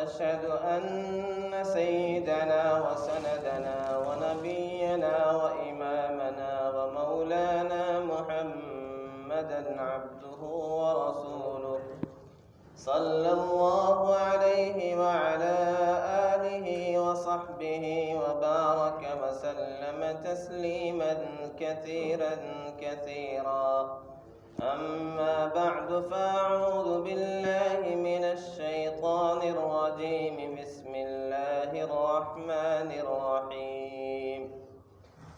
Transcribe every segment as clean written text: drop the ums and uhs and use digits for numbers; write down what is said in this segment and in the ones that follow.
وأشهد أن سيدنا وسندنا ونبينا وإمامنا ومولانا محمدا عبده ورسوله صلى الله عليه وعلى آله وصحبه وبارك وسلم تسليما كثيرا كثيرا. أما بعد فأعوذ بالله من الشيطان الرجيم. بسم الله الرحمن الرحيم.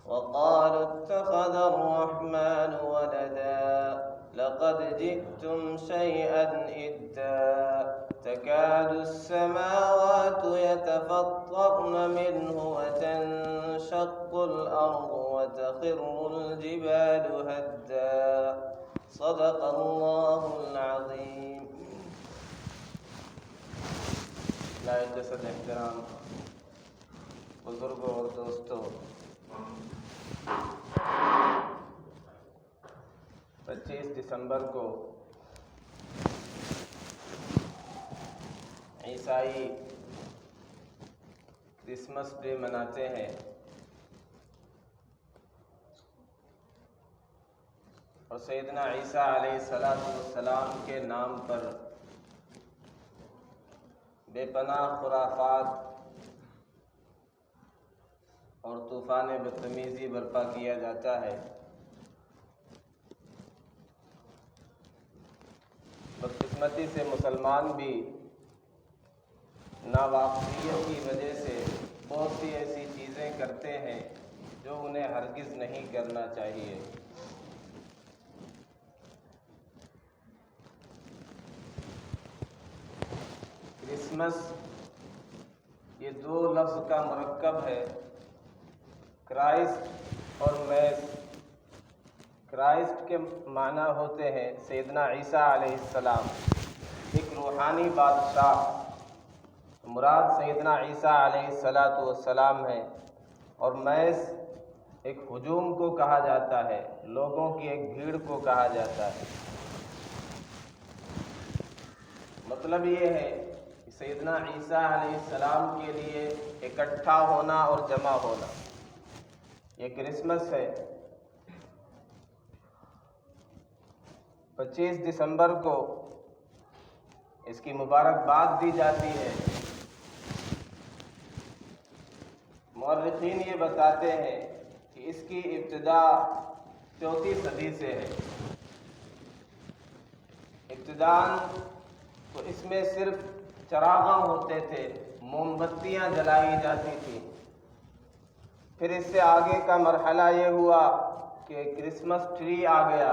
وقالوا اتخذ الرحمن ولدا لقد جئتم شيئا إدا تكاد السماوات يتفطرن منه وتنشق الأرض وتخر الجبال هدا. صدق الله العظيم. لائق جسد احترام بزرگوں اور دوستوں، 25 دسمبر کو عیسائی کرسمس ڈے مناتے ہیں، اور سیدنا عیسیٰ علیہ السلام کے نام پر بے پناہ خرافات اور طوفان بدتمیزی برپا کیا جاتا ہے۔ بدقسمتی سے مسلمان بھی ناواقفیت کی وجہ سے بہت سی ایسی چیزیں کرتے ہیں جو انہیں ہرگز نہیں کرنا چاہیے۔ کرسمس یہ دو لفظ کا مرکب ہے، کرائسٹ اور میس۔ کرائسٹ کے معنی ہوتے ہیں سیدنا عیسیٰ علیہ السلام، ایک روحانی بادشاہ، مراد سیدنا عیسیٰ علیہ السلام ہے، اور میس ایک ہجوم کو کہا جاتا ہے، لوگوں کی ایک بھیڑ کو کہا جاتا ہے۔ مطلب یہ ہے کہ سیدنا عیسیٰ علیہ السلام کے لیے اکٹھا ہونا اور جمع ہونا، یہ کرسمس ہے۔ 25 دسمبر کو اس کی مبارکباد دی جاتی ہے۔ مورخین یہ بتاتے ہیں کہ اس کی ابتدا 4 صدی سے ہے۔ ابتداً تو اس میں صرف چراغاں ہوتے تھے، موم بتیاں جلائی جاتی تھیں۔ پھر اس سے آگے کا مرحلہ یہ ہوا کہ کرسمس ٹری آ گیا،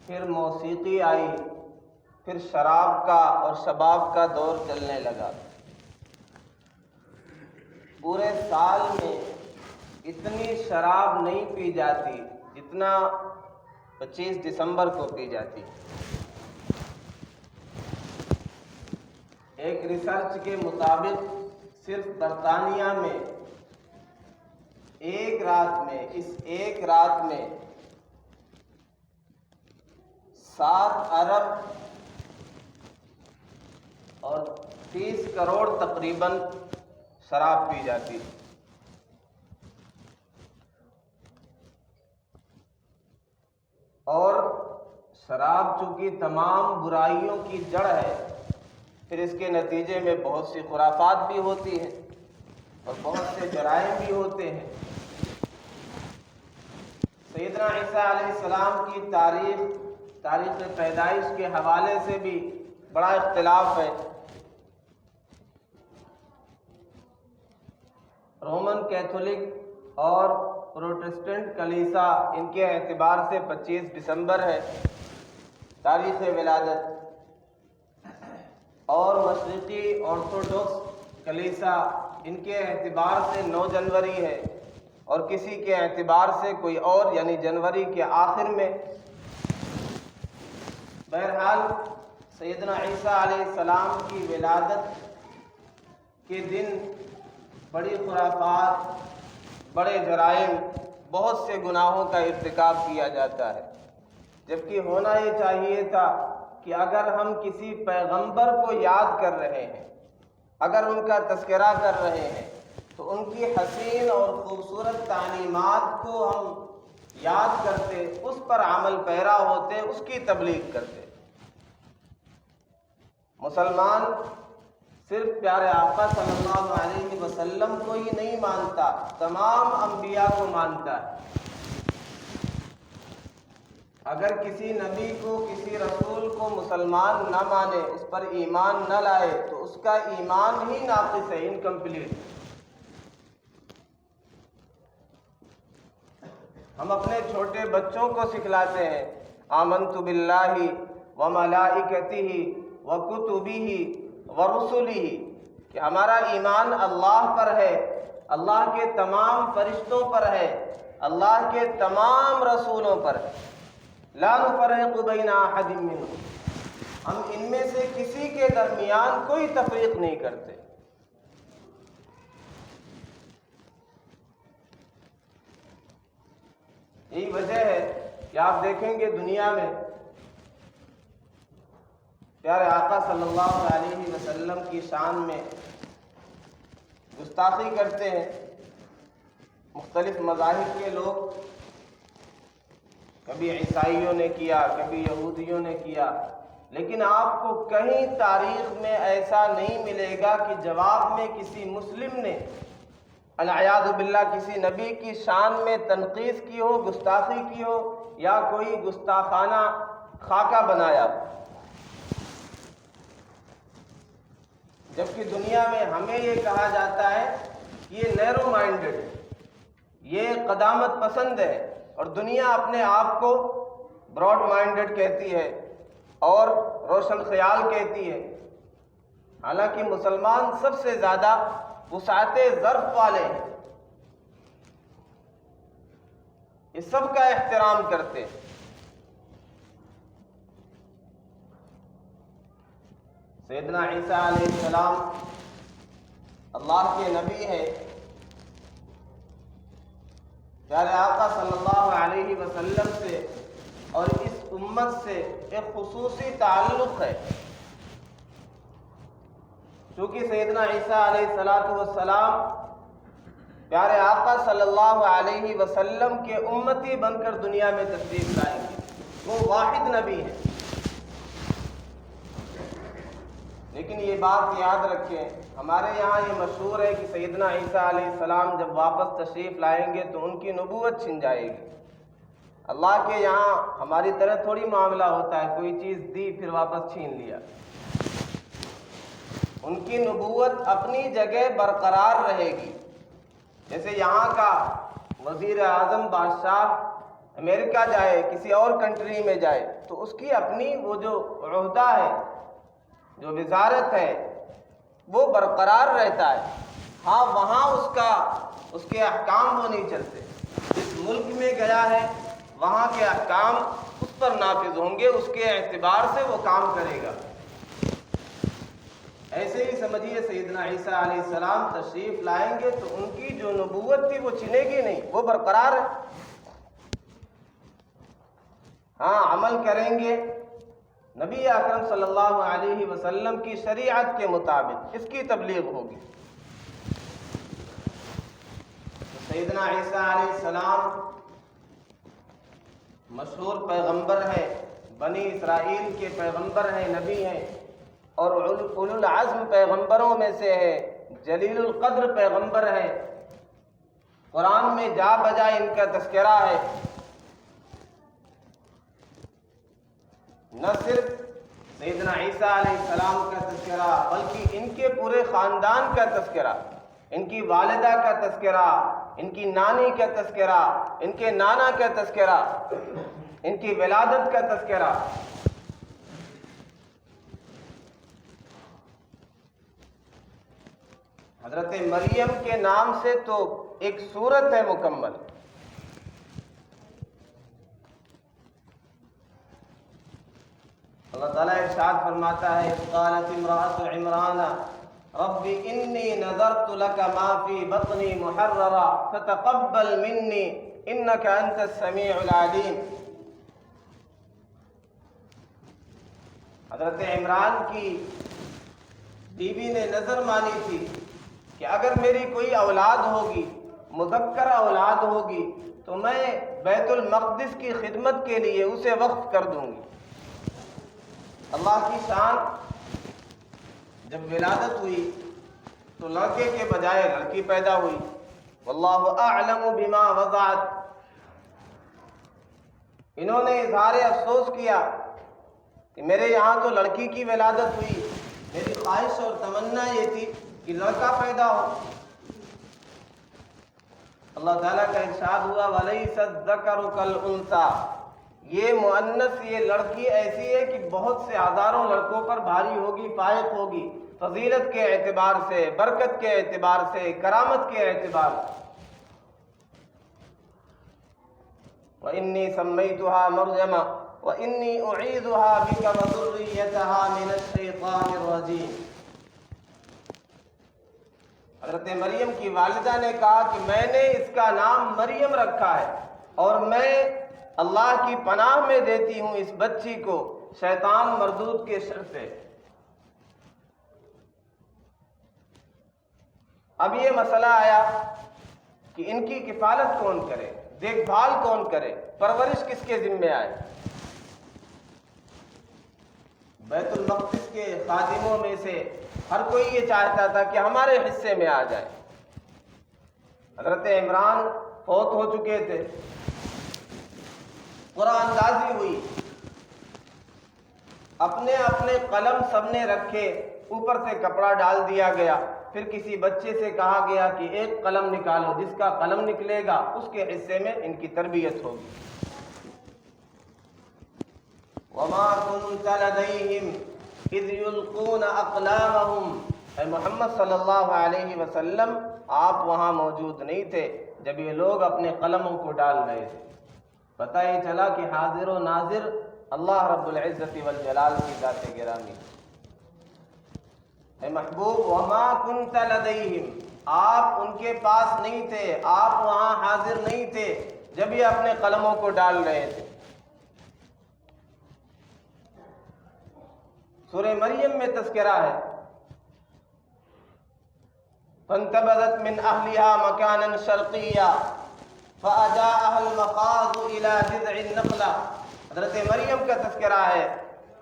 پھر موسیقی آئی، پھر شراب کا اور شباب کا دور چلنے لگا۔ پورے سال میں اتنی شراب نہیں پی جاتی جتنا 25 دسمبر کو پی جاتی۔ ایک ریسرچ کے مطابق صرف برطانیہ میں ایک رات میں 7 ارب اور 30 کروڑ تقریباً شراب پی جاتی۔ اور شراب چونکہ تمام برائیوں کی جڑ ہے، پھر اس کے نتیجے میں بہت سی خرافات بھی ہوتی ہیں اور بہت سے جرائم بھی ہوتے ہیں۔ سیدنا عیسیٰ علیہ السلام کی تاریخ پیدائش کے حوالے سے بھی بڑا اختلاف ہے۔ رومن کیتھولک اور پروٹسٹنٹ کلیسا ان کے اعتبار سے 25 دسمبر ہے تاریخ ولادت، اور مشرقی آرتھوڈوکس کلیسا ان کے اعتبار سے 9 جنوری ہے، اور کسی کے اعتبار سے کوئی اور، یعنی جنوری کے آخر میں۔ بہرحال سیدنا عیسیٰ علیہ السلام کی ولادت کے دن بڑی خرافات، بڑے جرائم، بہت سے گناہوں کا ارتکاب کیا جاتا ہے، جبکہ ہونا یہ چاہیے تھا کہ اگر ہم کسی پیغمبر کو یاد کر رہے ہیں اگر ان کا تذکرہ کر رہے ہیں تو ان کی حسین اور خوبصورت تعلیمات کو ہم یاد کرتے، اس پر عمل پیرا ہوتے، اس کی تبلیغ کرتے۔ مسلمان صرف پیارے آقا صلی اللہ علیہ وسلم کو ہی نہیں مانتا، تمام انبیاء کو مانتا ہے۔ اگر کسی نبی کو، کسی رسول کو مسلمان نہ مانے، اس پر ایمان نہ لائے، تو اس کا ایمان ہی ناقص ہے، انکمپلیٹ۔ ہم اپنے چھوٹے بچوں کو سکھلاتے ہیں آمنت باللہ وملائکتہ وکتبہ ورسلہ، کہ ہمارا ایمان اللہ پر ہے، اللہ کے تمام فرشتوں پر ہے، اللہ کے تمام رسولوں پر ہے۔ لا نفرق بین احد منہم، ہم ان میں سے کسی کے درمیان کوئی تفریق نہیں کرتے۔ یہی وجہ ہے کہ آپ دیکھیں گے دنیا میں پیارے آقا صلی اللہ علیہ وسلم کی شان میں گستاخی کرتے ہیں مختلف مذاہب کے لوگ، کبھی عیسائیوں نے کیا، کبھی یہودیوں نے کیا، لیکن آپ کو کہیں تاریخ میں ایسا نہیں ملے گا کہ جواب میں کسی مسلم نے العیاذ باللہ کسی نبی کی شان میں تنقیص کی ہو، گستاخی کی ہو، یا کوئی گستاخانہ خاکہ بنایا ہو۔ جبکہ دنیا میں ہمیں یہ کہا جاتا ہے کہ یہ نیرو مائنڈڈ ہے، یہ قدامت پسند ہے، اور دنیا اپنے آپ کو براڈ مائنڈڈ کہتی ہے اور روشن خیال کہتی ہے۔ حالانکہ مسلمان سب سے زیادہ وسعت ظرف والے ہیں، یہ سب کا احترام کرتے ہیں۔ سیدنا عیسیٰ علیہ السلام اللہ کے نبی ہے، پیارے آقا صلی اللہ علیہ وسلم سے اور اس امت سے ایک خصوصی تعلق ہے، چونکہ سیدنا عیسیٰ علیہ السلام پیارے آقا صلی اللہ علیہ وسلم کے امتی بن کر دنیا میں تشریف لائیں گے، وہ واحد نبی ہے۔ لیکن یہ بات یاد رکھیں، ہمارے یہاں یہ مشہور ہے کہ سیدنا عیسیٰ علیہ السلام جب واپس تشریف لائیں گے تو ان کی نبوت چھن جائے گی۔ اللہ کے یہاں ہماری طرح تھوڑی معاملہ ہوتا ہے، کوئی چیز دی پھر واپس چھین لیا۔ ان کی نبوت اپنی جگہ برقرار رہے گی۔ جیسے یہاں کا وزیر اعظم، بادشاہ امریکہ جائے، کسی اور کنٹری میں جائے، تو اس کی اپنی وہ جو عہدہ ہے، جو وزارت ہے، وہ برقرار رہتا ہے۔ ہاں وہاں اس کے احکام وہ نہیں چلتے۔ جس ملک میں گیا ہے وہاں کے احکام اس پر نافذ ہوں گے، اس کے اعتبار سے وہ کام کرے گا۔ ایسے ہی سمجھیے سیدنا عیسیٰ علیہ السلام تشریف لائیں گے تو ان کی جو نبوت تھی وہ چھنے گی نہیں، وہ برقرار ہے۔ ہاں عمل کریں گے نبی اکرم صلی اللہ علیہ وسلم کی شریعت کے مطابق، اس کی تبلیغ ہوگی۔ سیدنا عیسیٰ علیہ السلام مشہور پیغمبر ہیں، بنی اسرائیل کے پیغمبر ہیں، نبی ہیں، اور اولو العزم پیغمبروں میں سے ہے، جلیل القدر پیغمبر ہیں۔ قرآن میں جا بجا ان کا تذکرہ ہے۔ نہ صرف سیدنا عیسیٰ علیہ السلام کا تذکرہ بلکہ ان کے پورے خاندان کا تذکرہ، ان کی والدہ کا تذکرہ، ان کی نانی کا تذکرہ، ان کے نانا کا تذکرہ، ان کی ولادت کا تذکرہ۔ حضرت مریم کے نام سے تو ایک سورت ہے مکمل۔ اللہ تعالیٰ ارشاد فرماتا ہے قالت امرأۃ عمران رب انی نذرت لک ما فی بطنی محررا فتقبل منی انک انت السمیع العلیم۔ حضرت عمران کی بی بی نے نظر مانی تھی کہ اگر میری کوئی اولاد ہوگی، مذکر اولاد ہوگی، تو میں بیت المقدس کی خدمت کے لیے اسے وقف کر دوں گی۔ اللہ کی شان، جب ولادت ہوئی تو لڑکے کے بجائے لڑکی پیدا ہوئی۔ واللہ اعلم بما وضعت، انہوں نے اظہار افسوس کیا کہ میرے یہاں تو لڑکی کی ولادت ہوئی، میری خواہش اور تمنا یہ تھی کہ لڑکا پیدا ہو۔ اللہ تعالیٰ کا ارشاد ہوا وَلَيْسَ الذَّكَرُ كَالْأُنثَىٰ، یہ مؤنث، یہ لڑکی ایسی ہے کہ بہت سے ہزاروں لڑکوں پر بھاری ہوگی، فائق ہوگی، فضیلت کے اعتبار سے، برکت کے اعتبار سے، کرامت کے اعتبار سے۔ وَإِنِّي سَمَّيْتُهَا مَرْيَمَ وَإِنِّي أُعِيذُهَا بِكَ وَذُرِّيَّتَهَا مِنَ الشَّيْطَانِ الرَّجِيمِ۔ حضرت مریم کی والدہ نے کہا کہ میں نے اس کا نام مریم رکھا ہے اور میں اللہ کی پناہ میں دیتی ہوں اس بچی کو شیطان مردود کے شر سے۔ اب یہ مسئلہ آیا کہ ان کی کفالت کون کرے، دیکھ بھال کون کرے، پرورش کس کے ذمہ آئے۔ بیت المقدس کے خادموں میں سے ہر کوئی یہ چاہتا تھا کہ ہمارے حصے میں آ جائے۔ حضرت عمران فوت ہو چکے تھے، قرآن اندازی ہوئی، اپنے اپنے قلم سب نے رکھے، اوپر سے کپڑا ڈال دیا گیا، پھر کسی بچے سے کہا گیا کہ ایک قلم نکالو، جس کا قلم نکلے گا اس کے حصے میں ان کی تربیت ہوگی۔ وَمَا كُنْتَ لَدَيْهِمْ إِذْ يُلْقُونَ أَقْلَامَهُمْ، اے محمد صلی اللہ علیہ وسلم آپ وہاں موجود نہیں تھے جب یہ لوگ اپنے قلموں کو ڈال رہے تھے۔ پتہ ہی چلا کہ حاضر و ناظر اللہ رب العزت والجلال کی ذات گرامی۔ اے محبوب وما کنت لدیہم، آپ ان کے پاس نہیں تھے، آپ وہاں حاضر نہیں تھے جب یہ اپنے قلموں کو ڈال رہے تھے۔ سورہ مریم میں تذکرہ ہے فانتبذت من اہلها مکانا شرقیا فاجاءها المخاض الى جذع النخلہ، حضرت مریم کا تذکرہ ہے۔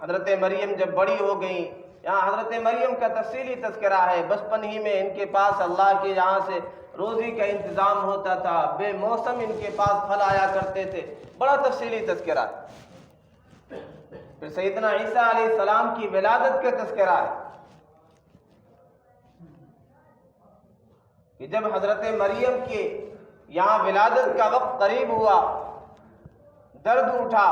حضرت مریم جب بڑی ہو گئیں، یہاں حضرت مریم کا تفصیلی تذکرہ ہے، بچپن ہی میں ان کے پاس اللہ کے یہاں سے روزی کا انتظام ہوتا تھا، بے موسم ان کے پاس پھل آیا کرتے تھے، بڑا تفصیلی تذکرہ ہے۔ پھر سیدنا عیسیٰ علیہ السلام کی ولادت کا تذکرہ ہے کہ جب حضرت مریم کے یہاں ولادت کا وقت قریب ہوا، درد اٹھا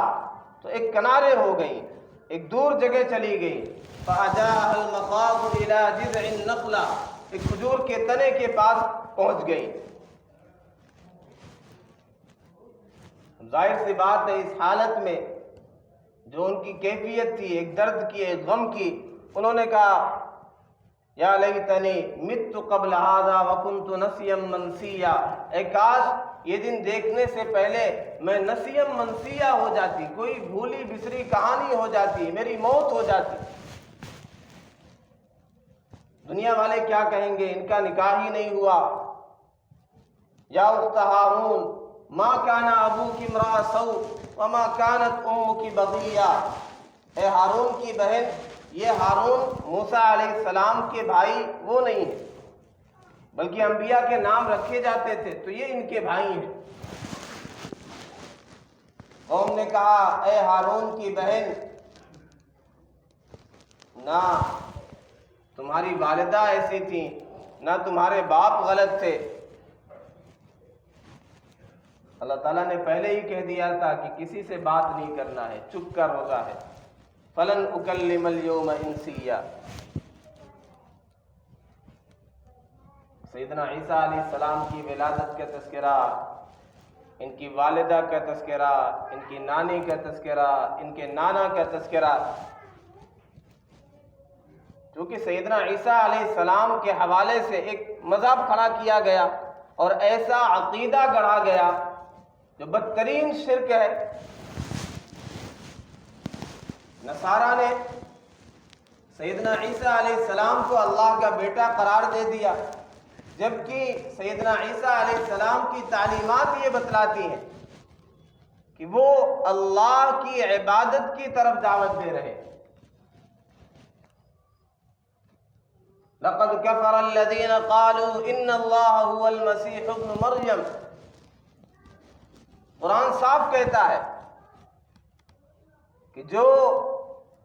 تو ایک کنارے ہو گئی، ایک دور جگہ چلی گئی۔ فَأَجَاءَهَا الْمَخَاضُ إِلَى جِذْعِ النَّخْلَةِ، ایک کھجور کے تنے کے پاس پہنچ گئی۔ ظاہر سی بات ہے اس حالت میں جو ان کی کیفیت تھی، ایک درد کی، ایک غم کی، انہوں نے کہا یا لیتنی مت قبل ھذا وکنت نسیا منسیا، اے کاش یہ دن دیکھنے سے پہلے میں نسیم منسیہ ہو جاتی، کوئی بھولی بسری کہانی ہو جاتی، میری موت ہو جاتی۔ دنیا والے کیا کہیں گے، ان کا نکاح ہی نہیں ہوا۔ یا اخت ہارون ما کان ابوک امرأ سوء وما کانت امک بغیہ، اے ہارون کی بہن، یہ ہارون موسیٰ علیہ السلام کے بھائی وہ نہیں ہیں، بلکہ انبیاء کے نام رکھے جاتے تھے، تو یہ ان کے بھائی ہیں۔ قوم نے کہا اے ہارون کی بہن، نہ تمہاری والدہ ایسی تھیں، نہ تمہارے باپ غلط تھے۔ اللہ تعالیٰ نے پہلے ہی کہہ دیا تھا کہ کسی سے بات نہیں کرنا ہے، چپ کا روزہ ہے۔ فَلَنْ أُكَلِّمَ الْيَوْمَ إِنْسِيًّا، سیدنا عیسیٰ علیہ السلام کی ولادت کا تذکرہ، ان کی والدہ کا تذکرہ، ان کی نانی کا تذکرہ، ان کے نانا کا تذکرہ، کیونکہ سیدنا عیسیٰ علیہ السلام کے حوالے سے ایک مذہب کھڑا کیا گیا اور ایسا عقیدہ گڑھا گیا جو بدترین شرک ہے۔ نصارہ نے سیدنا عیسیٰ علیہ السلام کو اللہ کا بیٹا قرار دے دیا، جبکہ سیدنا عیسیٰ علیہ السلام کی تعلیمات یہ بتلاتی ہیں کہ وہ اللہ کی عبادت کی طرف دعوت دے رہے ہیں۔ لقد كفر الذين قالوا ان الله هو المسيح ابن مریم، قرآن صاف کہتا ہے کہ جو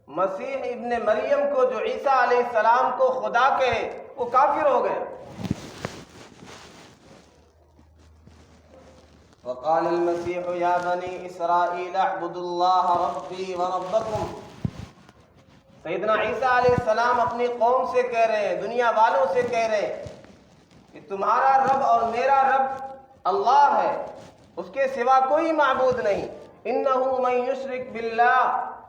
مسیح ابن مریم کو، جو عیسیٰ علیہ السلام کو خدا کہے، وہ کافر ہو گئے۔ وقال المسيح يا بني اسرائيل اعبدوا الله ربي وربكم، سیدنا عیسیٰ علیہ السلام اپنی قوم سے کہہ رہے ہیں، دنیا والوں سے کہہ رہے ہیں کہ تمہارا رب اور میرا رب اللہ ہے، اس کے سوا کوئی معبود نہیں۔ انه من يشرك بالله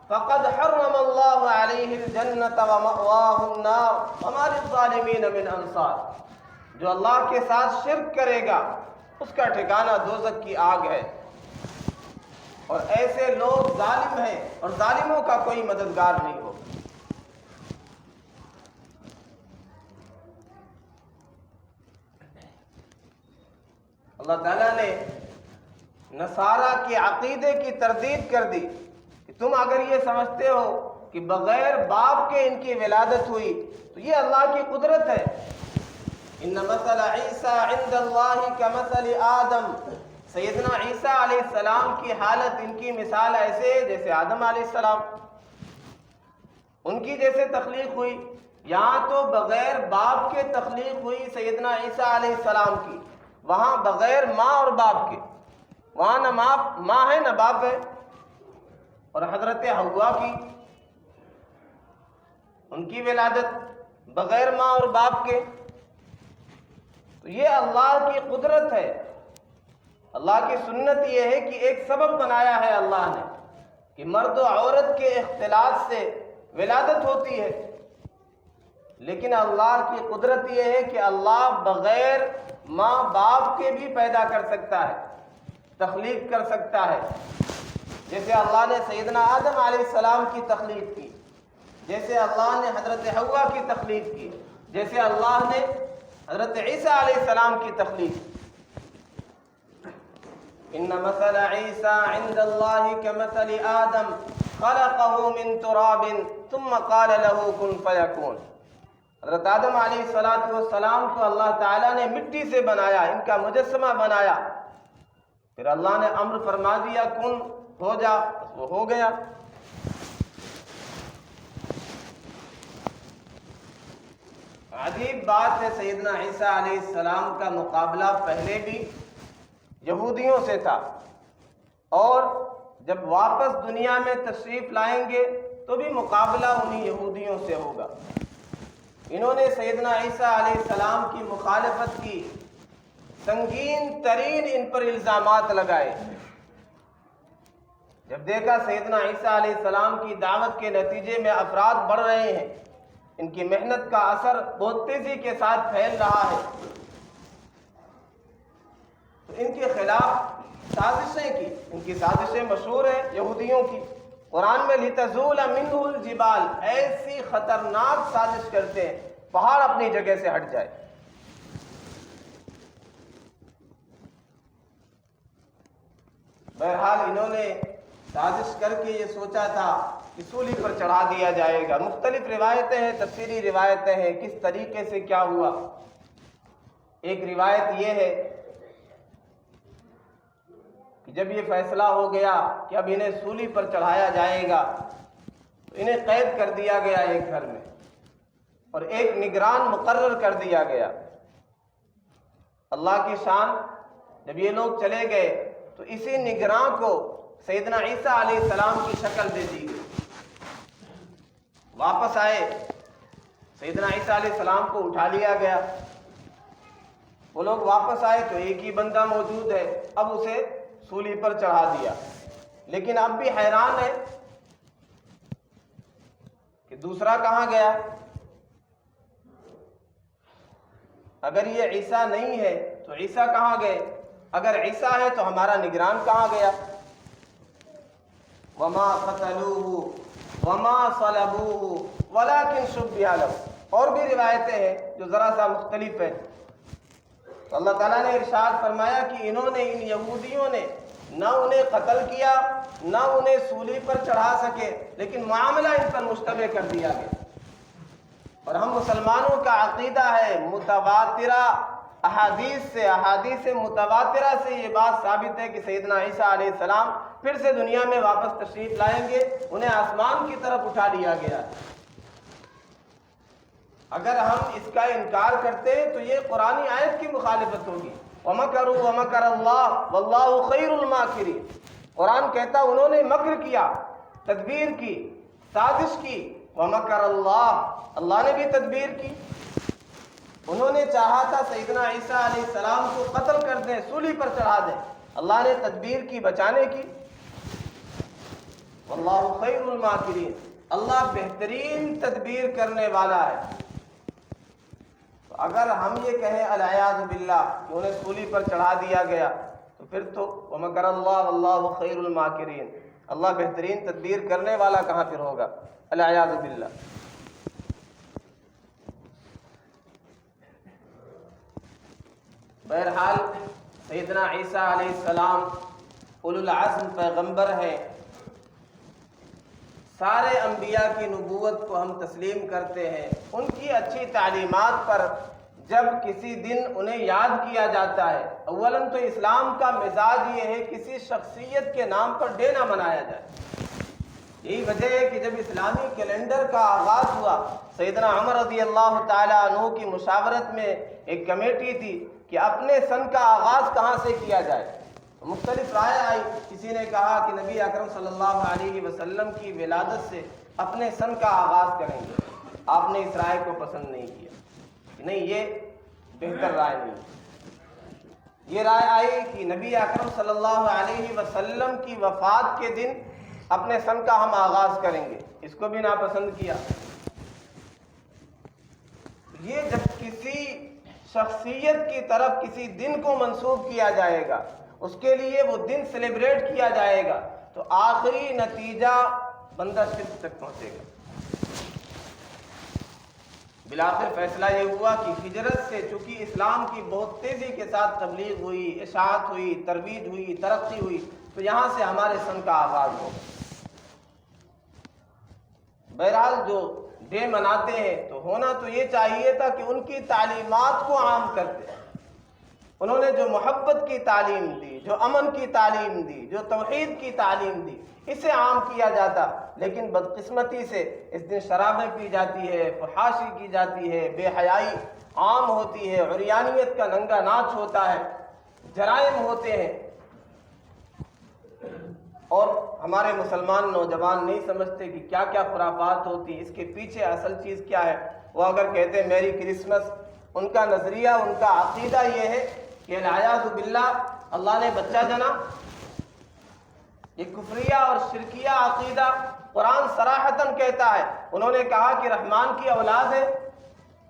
فقد حرم الله عليه الجنة ومأواه النار وما للظالمين من انصار، جو اللہ کے ساتھ شرک کرے گا اس کا ٹھکانہ دوزخ کی آگ ہے، اور ایسے لوگ ظالم ہیں اور ظالموں کا کوئی مددگار نہیں ہوگا۔ اللہ تعالیٰ نے نصارہ کے عقیدے کی تردید کر دی کہ تم اگر یہ سمجھتے ہو کہ بغیر باپ کے ان کی ولادت ہوئی تو یہ اللہ کی قدرت ہے۔ ان مثل عیسیٰ عند اللہ کمثل آدم، سیدنا عیسیٰ علیہ السلام کی حالت، ان کی مثال ایسے ہے جیسے آدم علیہ السلام، ان کی جیسے تخلیق ہوئی۔ یہاں تو بغیر باپ کے تخلیق ہوئی سیدنا عیسیٰ علیہ السلام کی، وہاں بغیر ماں اور باپ کے، وہاں نہ ماں ہے نہ باپ ہے۔ اور حضرت حوا کی، ان کی ولادت بغیر ماں اور باپ کے، تو یہ اللہ کی قدرت ہے۔ اللہ کی سنت یہ ہے کہ ایک سبب بنایا ہے اللہ نے کہ مرد و عورت کے اختلاط سے ولادت ہوتی ہے، لیکن اللہ کی قدرت یہ ہے کہ اللہ بغیر ماں باپ کے بھی پیدا کر سکتا ہے، تخلیق کر سکتا ہے۔ جیسے اللہ نے سیدنا آدم علیہ السلام کی تخلیق کی، جیسے اللہ نے حضرت حوا کی تخلیق کی، جیسے اللہ نے حضرت عیسیٰ علیہ السلام کی تخلیق کی۔ ان مثل عیسیٰ عند اللہ کمثل آدم خلقه من تراب ثم قال له كن فيكون، حضرت آدم علیہ السلام کو اللہ تعالیٰ نے مٹی سے بنایا، ان کا مجسمہ بنایا، پھر اللہ نے امر فرما دیا کن ہو جا، وہ ہو گیا۔ عجیب بات ہے، سیدنا عیسیٰ علیہ السلام کا مقابلہ پہلے بھی یہودیوں سے تھا، اور جب واپس دنیا میں تشریف لائیں گے تو بھی مقابلہ انہی یہودیوں سے ہوگا۔ انہوں نے سیدنا عیسیٰ علیہ السلام کی مخالفت کی، سنگین ترین ان پر الزامات لگائے۔ جب دیکھا سیدنا عیسیٰ علیہ السلام کی دعوت کے نتیجے میں افراد بڑھ رہے ہیں، ان کی محنت کا اثر بہت تیزی کے ساتھ پھیل رہا ہے، تو ان کے خلاف سازشیں کی۔ ان کی سازشیں مشہور ہیں یہودیوں کی، قرآن میں لِتَزُولَ مِنْهُ الْجِبَالُ، ایسی خطرناک سازش کرتے ہیں پہاڑ اپنی جگہ سے ہٹ جائے۔ بہرحال انہوں نے سازش کر کے یہ سوچا تھا کہ سولی پر چڑھا دیا جائے گا۔ مختلف روایتیں ہیں، تفسیری روایتیں ہیں کس طریقے سے کیا ہوا۔ ایک روایت یہ ہے کہ جب یہ فیصلہ ہو گیا کہ اب انہیں سولی پر چڑھایا جائے گا تو انہیں قید کر دیا گیا ایک گھر میں، اور ایک نگران مقرر کر دیا گیا۔ اللہ کی شان، جب یہ لوگ چلے گئے تو اسی نگراں کو سیدنا عیسیٰ علیہ السلام کی شکل دے دی گئی۔ واپس آئے، سیدنا عیسیٰ علیہ السلام کو اٹھا لیا گیا۔ وہ لوگ واپس آئے تو ایک ہی بندہ موجود ہے، اب اسے سولی پر چڑھا دیا، لیکن اب بھی حیران ہے کہ دوسرا کہاں گیا؟ اگر یہ عیسیٰ نہیں ہے تو عیسیٰ کہاں گئے؟ اگر عیسیٰ ہے تو ہمارا نگران کہاں گیا؟ وما قتلوه وما صلبوه ولكن شبه لهم، اور بھی روایتیں ہیں جو ذرا سا مختلف ہیں۔ تو اللہ تعالیٰ نے ارشاد فرمایا کہ انہوں نے، ان یہودیوں نے نہ انہیں قتل کیا نہ انہیں سولی پر چڑھا سکے، لیکن معاملہ ان پر مشتبہ کر دیا گیا۔ اور ہم مسلمانوں کا عقیدہ ہے، متواترہ احادیث متواترہ سے یہ بات ثابت ہے کہ سیدنا عیسیٰ علیہ السلام پھر سے دنیا میں واپس تشریف لائیں گے، انہیں آسمان کی طرف اٹھا لیا گیا۔ اگر ہم اس کا انکار کرتے ہیں تو یہ قرآنی آیت کی مخالفت ہوگی۔ وَمَكَرُوا وَمَكَرَ اللَّهُ وَاللَّهُ خَيْرُ الْمَاكِرِينَ، قرآن کہتا انہوں نے مکر کیا، تدبیر کی، سازش کی۔ وَمَكَرَ اللَّهُ، اللہ نے بھی تدبیر کی۔ انہوں نے چاہا تھا سیدنا عیسیٰ علیہ السلام کو قتل کر دیں، سولی پر چڑھا دیں، اللہ نے تدبیر کی بچانے کی۔ وَاللَّهُ خَيْرُ الْمَاكِرِينَ، اللہ بہترین تدبیر کرنے والا ہے۔ اگر ہم یہ کہیں العیاذ باللہ کہ انہیں سولی پر چڑھا دیا گیا، تو پھر تو وَمَكَرَ اللَّهُ وَاللَّهُ خَيْرُ الْمَاكِرِينَ، اللہ بہترین تدبیر کرنے والا کہاں پھر ہوگا؟ العیاذ باللہ۔ بہرحال سیدنا عیسیٰ علیہ السلام اولو العزم پیغمبر ہیں، سارے انبیاء کی نبوت کو ہم تسلیم کرتے ہیں۔ ان کی اچھی تعلیمات پر جب کسی دن انہیں یاد کیا جاتا ہے، اولاً تو اسلام کا مزاج یہ ہے کسی شخصیت کے نام پر ڈے نہ منایا جائے۔ یہی وجہ ہے کہ جب اسلامی کیلنڈر کا آغاز ہوا، سیدنا عمر رضی اللہ تعالیٰ عنہ کی مشاورت میں ایک کمیٹی تھی کہ اپنے سن کا آغاز کہاں سے کیا جائے۔ مختلف رائے آئی، کسی نے کہا کہ نبی اکرم صلی اللہ علیہ وسلم کی ولادت سے اپنے سن کا آغاز کریں گے۔ آپ نے اس رائے کو پسند نہیں کیا، نہیں یہ بہتر رائے نہیں۔ یہ رائے آئی کہ نبی اکرم صلی اللہ علیہ وسلم کی وفات کے دن اپنے سن کا ہم آغاز کریں گے، اس کو بھی ناپسند کیا۔ یہ جب کسی شخصیت کی طرف کسی دن کو منسوب کیا جائے گا، اس کے لیے وہ دن سیلیبریٹ کیا جائے گا، تو آخری نتیجہ بندہ شرک تک پہنچے گا۔ بالآخر فیصلہ یہ ہوا کہ ہجرت سے چونکہ اسلام کی بہت تیزی کے ساتھ تبلیغ ہوئی، اشاعت ہوئی، ترویج ہوئی، ترقی ہوئی، تو یہاں سے ہمارے سن کا آغاز ہو۔ بہرحال جو ڈے مناتے ہیں تو ہونا تو یہ چاہیے تھا کہ ان کی تعلیمات کو عام کرتے، انہوں نے جو محبت کی تعلیم دی، جو امن کی تعلیم دی، جو توحید کی تعلیم دی، اسے عام کیا جاتا۔ لیکن بدقسمتی سے اس دن شرابیں پی جاتی ہے، فحاشی کی جاتی ہے، بے حیائی عام ہوتی ہے، عریانیت کا ننگا ناچ ہوتا ہے، جرائم ہوتے ہیں، اور ہمارے مسلمان نوجوان نہیں سمجھتے کہ کیا کیا خرافات ہوتی، اس کے پیچھے اصل چیز کیا ہے۔ وہ اگر کہتے ہیں میری کرسمس، ان کا نظریہ، ان کا عقیدہ یہ ہے کہ العیاذ باللہ اللہ نے بچہ جنا۔ یہ کفریہ اور شرکیہ عقیدہ قرآن صراحتاً کہتا ہے، انہوں نے کہا کہ رحمان کی اولاد ہے۔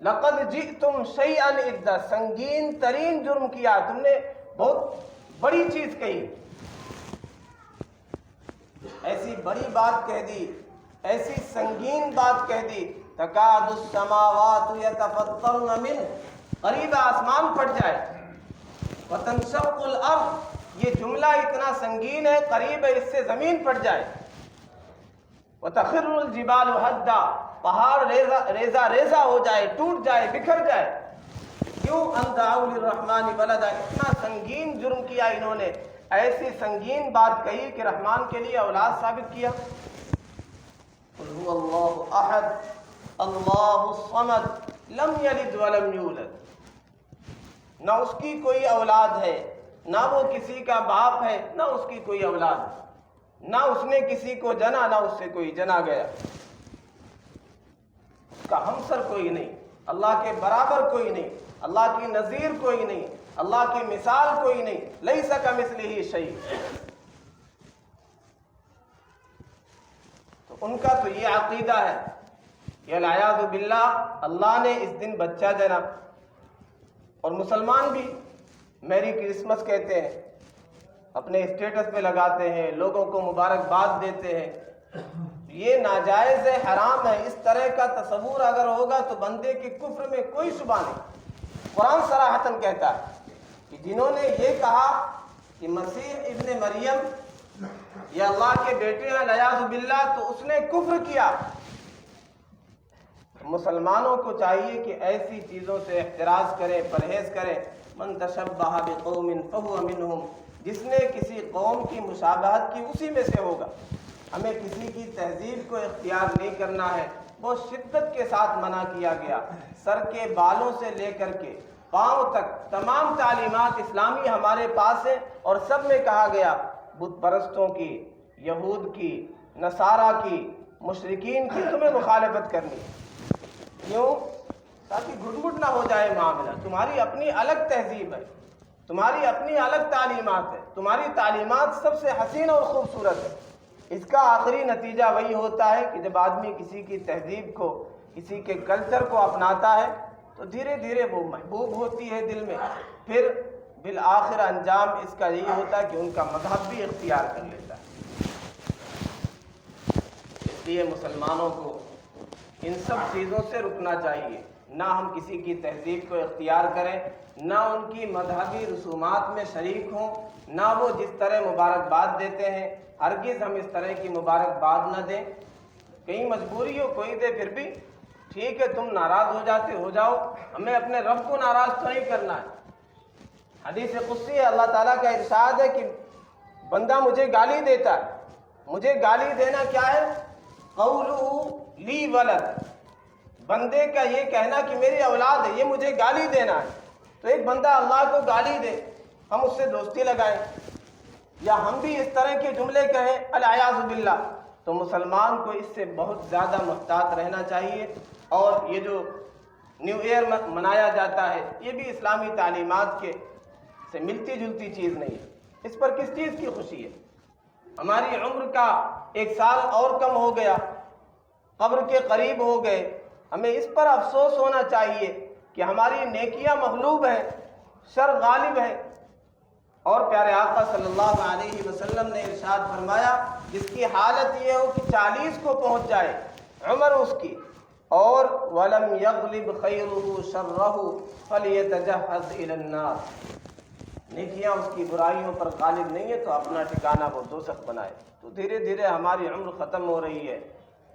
لقد جئتم شیئا ادا، سنگین ترین جرم کیا، تم نے بہت بڑی چیز کہی، ایسی بڑی بات کہہ دی، ایسی سنگین بات کہہ دی، تکاد السماوات یتفطرن منہ، قریب آسمان پھٹ جائے، وتنشق الارض، یہ جملہ اتنا سنگین ہے، قریب ہے اس سے زمین پھٹ جائے، وتخر الجبال حدا، پہاڑ ریزہ ریزہ ہو جائے، ٹوٹ جائے، بکھر جائے، کیوں ان دعوا للرحمن ولدا، اتنا سنگین جرم کیا انہوں نے، ایسی سنگین بات کہی کہ رحمان کے لیے اولاد ثابت کیا۔ قل هو اللہ احد اللہ الصمد لم یلد ولم یولد، نہ اس کی کوئی اولاد ہے، نہ وہ کسی کا باپ ہے، نہ اس کی کوئی اولاد ہے، نہ اس نے کسی کو جنا، نہ اس سے کوئی جنا گیا، اس کا ہمسر کوئی نہیں، اللہ کے برابر کوئی نہیں، اللہ کی نظیر کوئی نہیں، اللہ کی مثال کوئی نہیں، لیس کمثلہ شیء۔ تو ان کا تو یہ عقیدہ ہے کہ العیاذ باللہ اللہ نے اس دن بچہ جنا، اور مسلمان بھی میری کرسمس کہتے ہیں، اپنے اسٹیٹس پہ لگاتے ہیں، لوگوں کو مبارکباد دیتے ہیں، یہ ناجائز ہے، حرام ہے، اس طرح کا تصور اگر ہوگا تو بندے کے کفر میں کوئی شبہ نہیں۔ قرآن صراحتاً کہتا ہے کہ جنہوں نے یہ کہا کہ مسیح ابن مریم یہ اللہ کے بیٹے ہیں والعیاذ باللہ، تو اس نے کفر کیا۔ مسلمانوں کو چاہیے کہ ایسی چیزوں سے احتراز کریں، پرہیز کریں۔ من تشبہ بقوم فہو منہم، جس نے کسی قوم کی مشابہت کی اسی میں سے ہوگا۔ ہمیں کسی کی تہذیب کو اختیار نہیں کرنا ہے، بہت شدت کے ساتھ منع کیا گیا۔ سر کے بالوں سے لے کر کے پاؤں تک تمام تعلیمات اسلامی ہمارے پاس ہیں، اور سب میں کہا گیا بت پرستوں کی، یہود کی، نصارہ کی، مشرکین کی تمہیں مخالفت کرنی۔ کیوں؟ تاکہ گھٹ نہ ہو جائے معاملہ۔ تمہاری اپنی الگ تہذیب ہے، تمہاری اپنی الگ تعلیمات ہے، تمہاری تعلیمات سب سے حسین اور خوبصورت ہے۔ اس کا آخری نتیجہ وہی ہوتا ہے کہ جب آدمی کسی کی تہذیب کو، کسی کے کلچر کو اپناتا ہے تو دھیرے دھیرے وہ محبوب ہوتی ہے دل میں، پھر بالآخر انجام اس کا یہی ہوتا ہے کہ ان کا مذہب بھی اختیار کر لیتا ہے۔ اس لیے مسلمانوں کو ان سب چیزوں سے رکنا چاہیے، نہ ہم کسی کی تہذیب کو اختیار کریں، نہ ان کی مذہبی رسومات میں شریک ہوں، نہ وہ جس طرح مبارکباد دیتے ہیں ہرگز ہم اس طرح کی مبارکباد نہ دیں۔ کہیں مجبوری ہو کوئی دے پھر بھی ٹھیک ہے، تم ناراض ہو جاتے ہو جاؤ، ہمیں اپنے رب کو ناراض تو نہیں کرنا ہے۔ حدیث قدسی ہے، اللہ تعالیٰ کا ارشاد ہے کہ بندہ مجھے گالی دیتا ہے، مجھے گالی دینا کیا ہے؟ قولہ لی ولد، بندے کا یہ کہنا کہ میری اولاد ہے، یہ مجھے گالی دینا ہے۔ تو ایک بندہ اللہ کو گالی دے، ہم اس سے دوستی لگائیں یا ہم بھی اس طرح کے جملے کہیں العیاذ باللہ، تو مسلمان کو اس سے بہت زیادہ محتاط رہنا چاہیے۔ اور یہ جو نیو ایئر منایا جاتا ہے یہ بھی اسلامی تعلیمات کے سے ملتی جلتی چیز نہیں ہے۔ اس پر کس چیز کی خوشی ہے؟ ہماری عمر کا 1 سال اور کم ہو گیا، قبر کے قریب ہو گئے، ہمیں اس پر افسوس ہونا چاہیے کہ ہماری نیکیاں مغلوب ہیں، شر غالب ہے۔ اور پیارے آقا صلی اللہ علیہ وسلم نے ارشاد فرمایا جس کی حالت یہ ہو کہ 40 کو پہنچ جائے عمر اس کی، اور وَلَمْ يَغْلِبْ خَيْرُهُ شَرَّهُ فَلْيَتَجَهَّزْ إِلَى النَّارِ، نیکیاں اس کی برائیوں پر غالب نہیں ہے تو اپنا ٹھکانہ وہ دوزخ بنائے۔ تو دھیرے دھیرے ہماری عمر ختم ہو رہی ہے،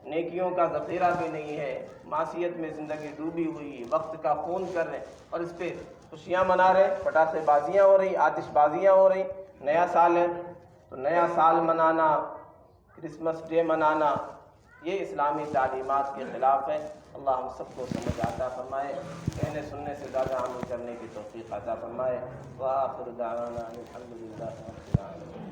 نیکیوں کا ذخیرہ بھی نہیں ہے، معصیت میں زندگی ڈوبی ہوئی، وقت کا خون کر رہے ہیں، اور اس پہ خوشیاں منا رہے ہیں، پٹاخے بازیاں ہو رہی، آتش بازیاں ہو رہی، نیا سال ہے تو نیا سال منانا، کرسمس ڈے منانا، یہ اسلامی تعلیمات کے خلاف ہے۔ اللہ ہم سب کو سمجھ عطا فرمائے، کہنے سننے سے زیادہ عمل کرنے کی توفیق عطا فرمائے۔ وآخر دعوانا الحمد للہ رب العالمین۔